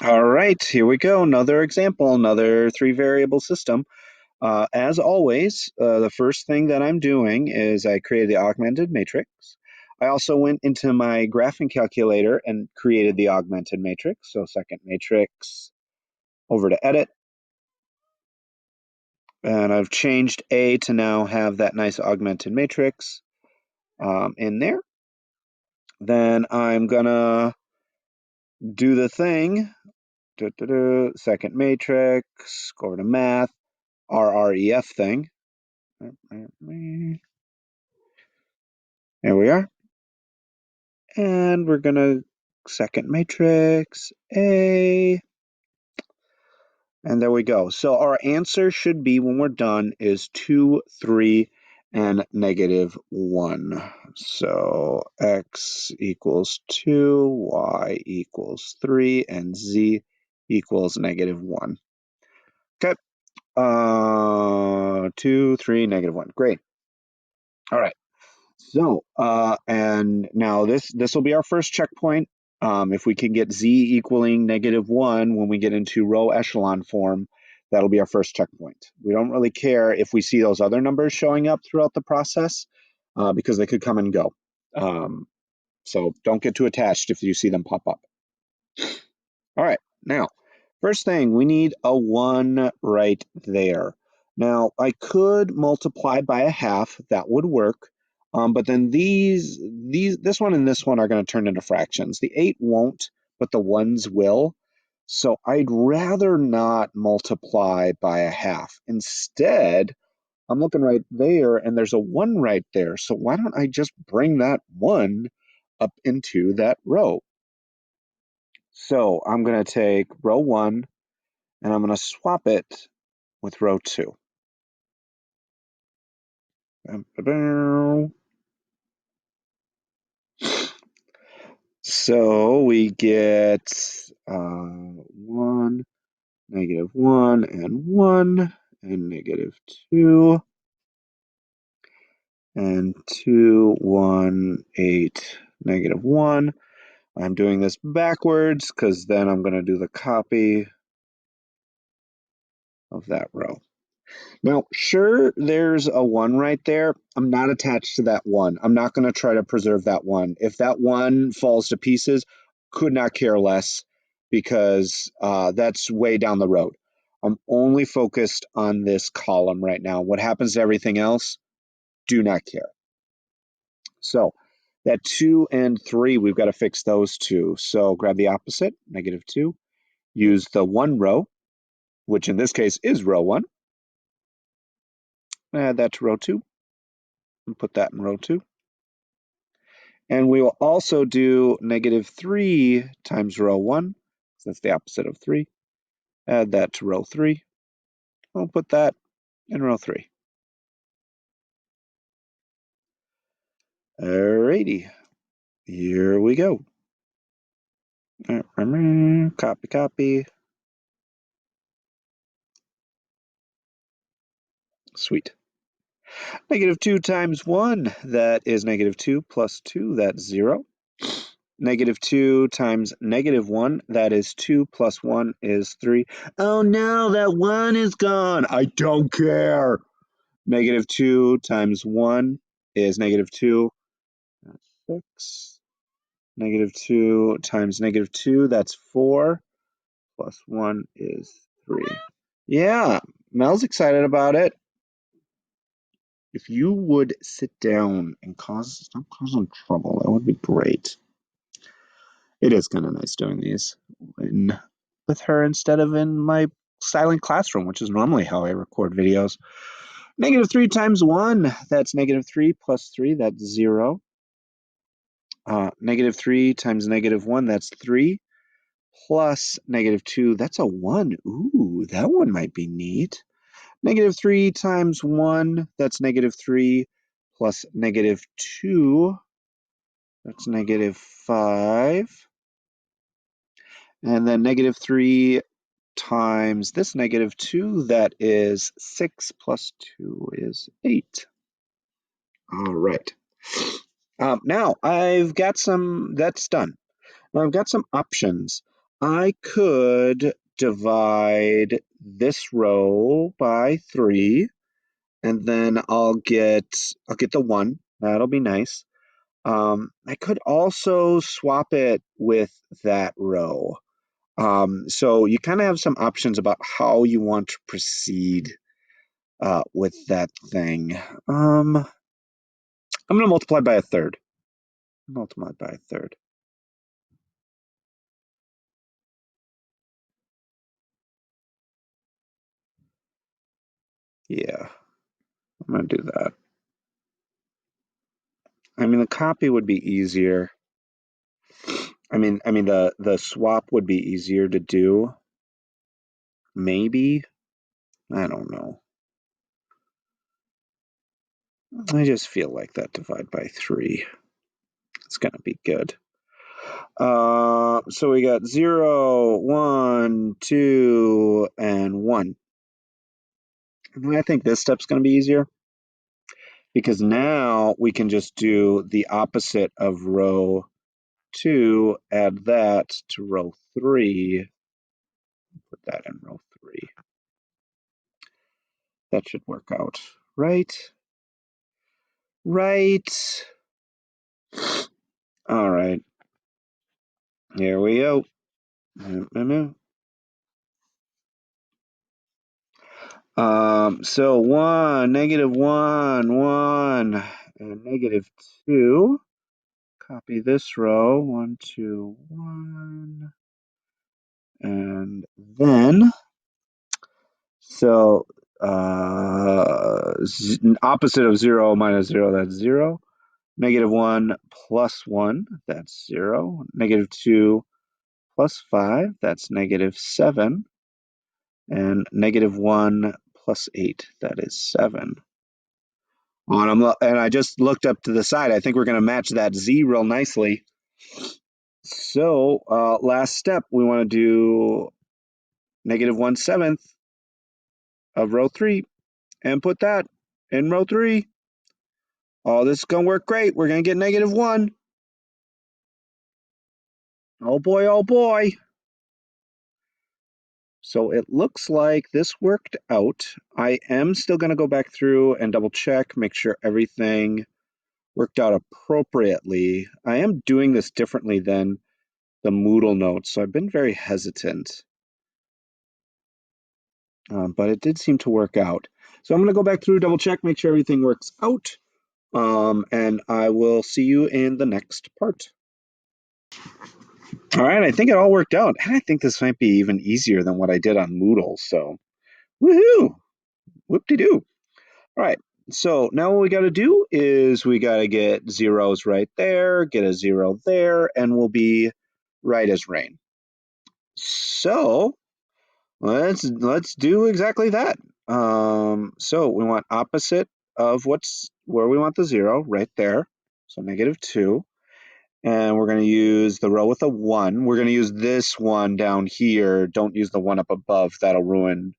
All right, here we go. Another example, another three-variable system. As always, the first thing that I'm doing is I created the augmented matrix. I also went into my graphing calculator and created the augmented matrix. So second matrix, over to edit. And I've changed A to now have that nice augmented matrix in there. Then I'm gonna do the thing, second matrix, go over to math, RREF thing. There we are. And we're gonna second matrix, A, and there we go. So our answer should be, when we're done, is 2, 3, and -1. So x equals 2, y equals 3, and z equals -1. Okay. 2, 3, -1. Great. All right. So, and now this will be our first checkpoint. If we can get z equaling -1 when we get into row echelon form, that'll be our first checkpoint. We don't really care if we see those other numbers showing up throughout the process, because they could come and go. So don't get too attached if you see them pop up. All right, now, first thing, we need a 1 right there. Now, I could multiply by a half, that would work, but then this one and this one are going to turn into fractions. The 8 won't, but the 1s will. So I'd rather not multiply by a half. Instead, I'm looking right there, and there's a 1 right there. So why don't I just bring that 1 up into that row? So I'm going to take row 1, and I'm going to swap it with row 2. So we get 1, -1, and 1, and -2, and 2, 1, 8, -1. I'm doing this backwards because then I'm going to do the copy of that row. Now, sure, there's a 1 right there. I'm not attached to that 1. I'm not going to try to preserve that 1. If that 1 falls to pieces, could not care less, because that's way down the road. I'm only focused on this column right now. What happens to everything else, do not care. So that 2 and 3, we've got to fix those two. So grab the opposite, -2. Use the 1 row, which in this case is row 1. Add that to row 2. And put that in row 2. And we will also do -3 times row 1. So that's the opposite of 3. Add that to row 3. We'll put that in row 3. Alrighty, here we go. Copy, copy. Sweet. -2 times 1, that is -2, plus 2, that's 0. -2 times -1, that is 2, plus 1 is 3. Oh no, that 1 is gone. I don't care. -2 times 1 is -2. That's 6. -2 times -2, that's 4. Plus 1 is 3. Yeah, Mel's excited about it. If you would sit down and stop causing trouble, that would be great. It is kind of nice doing these with her instead of in my silent classroom, which is normally how I record videos. -3 times 1, that's -3, plus 3, that's 0. -3 times -1, that's 3. Plus -2, that's a 1. Ooh, that one might be neat. -3 times 1, that's -3. Plus -2, that's -5. And then -3 times this -2, that is 6, plus 2 is 8. All right. Now I've got some, that's done. Now I've got some options. I could divide this row by 3, and then I'll get the 1. That'll be nice. I could also swap it with that row. So you kind of have some options about how you want to proceed with that thing. I'm going to multiply by a third. Multiply by a third. Yeah, I'm going to do that. I mean, the copy would be easier. The swap would be easier to do. Maybe. I don't know. I just feel like that divide by 3. It's going to be good. So we got 0, 1, 2, and 1. I think this step's going to be easier because now we can just do the opposite of row 2, add that to row 3, put that in row 3. That should work out, right? Right. All right. Here we go. So 1, -1, 1, and -2. Copy this row, 1, 2, 1. And then, so opposite of 0 minus 0, that's 0. -1 plus 1, that's 0. -2 plus 5, that's -7. And -1 plus 8, that is 7. And I just looked up to the side. I think we're going to match that z real nicely. So last step, we want to do -1/7 of row 3 and put that in row 3. Oh, this is going to work great. We're going to get -1. Oh boy, oh boy. So it looks like this worked out. I am still going to go back through and double check, make sure everything worked out appropriately. I am doing this differently than the Moodle notes, so I've been very hesitant. But it did seem to work out. So I'm going to go back through, double check, make sure everything works out. And I will see you in the next part. All right, I think it all worked out. And I think this might be even easier than what I did on Moodle. So, woohoo! Whoop-de-doo. All right, so now what we got to do is we got to get zeros right there, get a 0 there, and we'll be right as rain. So let's do exactly that. So we want opposite of where we want the 0 right there. So -2. And we're going to use the row with a 1. We're going to use this one down here. Don't use the one up above. That'll ruin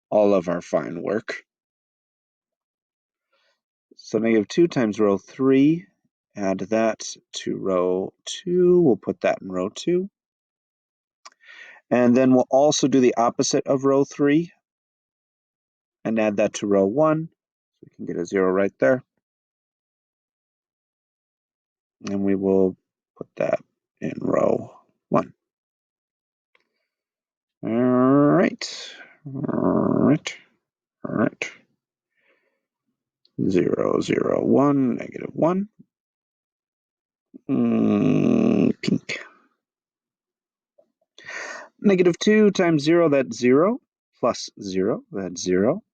all of our fine work. So -2 times row 3. Add that to row 2. We'll put that in row 2. And then we'll also do the opposite of row 3 and add that to row 1. So we can get a 0 right there. And we will put that in row 1. All right. All right. All right. 0, 0, 1, -1. Pink. -2 times 0, that's 0. Plus 0, that's 0.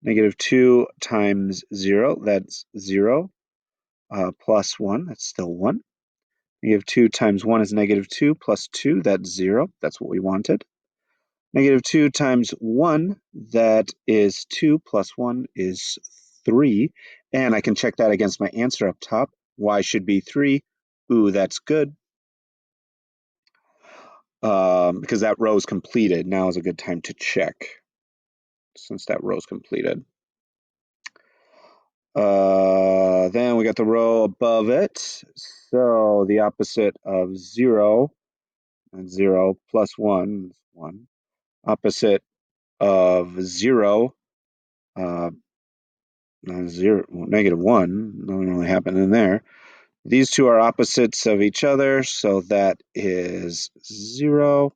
-2 times 0, that's 0. Plus 1, that's still 1. -2 times 1 is -2, plus 2, that's 0. That's what we wanted. -2 times 1, that is 2, plus 1 is 3. And I can check that against my answer up top. Y should be 3. Ooh, that's good. Because that row is completed. Now is a good time to check, since that row is completed. Then we got the row above it. So the opposite of 0 and 0 plus 1 is 1. Opposite of 0, negative 1, nothing really happened in there. These two are opposites of each other, so that is 0.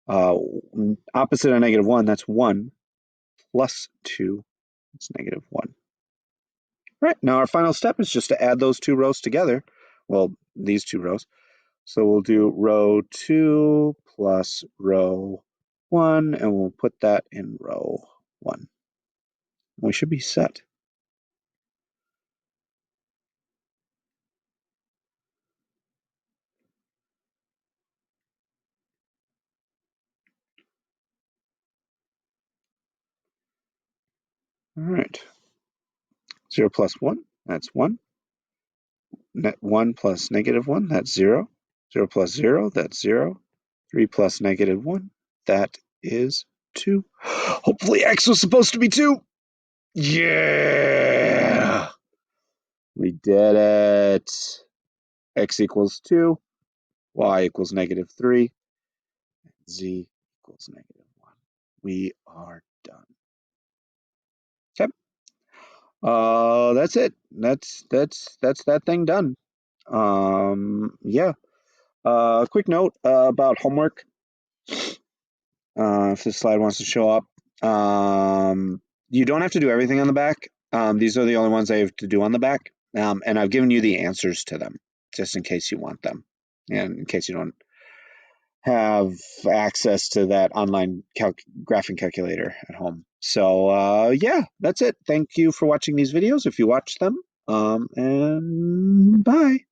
Opposite of negative 1, that's 1, plus 2, it's negative 1. All right, now our final step is just to add those two rows together. Well, these two rows. So we'll do row 2 plus row 1, and we'll put that in row 1. We should be set. All right. 0 plus 1, that's 1. 1 plus negative 1, that's 0. 0 plus 0, that's 0. 3 plus negative 1, that is 2. Hopefully x was supposed to be 2. Yeah! We did it. X equals 2. Y equals negative 3. Z equals negative 1. We are done. Okay. That's it. That's that thing done. Yeah. Quick note about homework. If this slide wants to show up, you don't have to do everything on the back. These are the only ones I have to do on the back, and I've given you the answers to them just in case you want them, and in case you don't have access to that online graphing calculator at home. So yeah, that's it. Thank you for watching these videos if you watch them, and bye.